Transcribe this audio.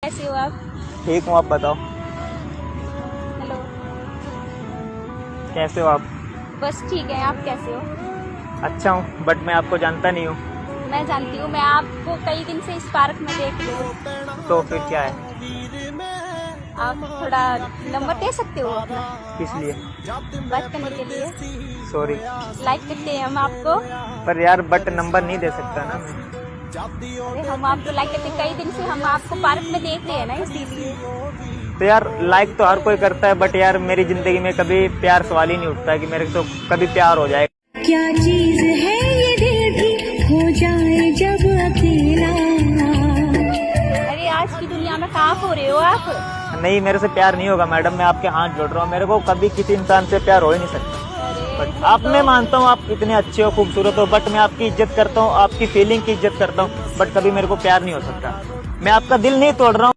कैसे हो आप? ठीक हूँ, आप बताओ हेलो। कैसे हो आप? बस ठीक है, आप कैसे हो? अच्छा हूँ, बट मैं आपको जानता नहीं हूँ। मैं जानती हूँ, मैं आपको कई दिन से इस पार्क में देख रही हूँ। तो फिर क्या है? आप थोड़ा नंबर दे सकते हो अपना? किस लिए? बात करने के लिए। सॉरी, लाइक करते हैं हम आपको। पर यार बट नंबर नहीं दे सकता ना मैं। अरे हम आपको लाइक करते हैं, कई दिन से हम आपको पार्क में देख रहे हैं ना, इसीलिए। तो यार लाइक तो हर कोई करता है, बट यार मेरी जिंदगी में कभी प्यार सवाल ही नहीं उठता है कि मेरे तो कभी प्यार हो जाए। क्या चीज है ये दिल की हो जाए जब अकेला। अरे आज की दुनिया में कहाँ हो रहे हो आप? नहीं, मेरे से प्यार नहीं होगा मैडम, मैं आपके हाथ जोड़ रहा हूँ। मेरे को कभी किसी इंसान से प्यार हो ही नहीं सकता। बट आप, मैं मानता हूँ आप इतने अच्छे हो, खूबसूरत हो, बट मैं आपकी इज्जत करता हूँ, आपकी फीलिंग की इज्जत करता हूँ, बट कभी मेरे को प्यार नहीं हो सकता। मैं आपका दिल नहीं तोड़ रहा हूँ।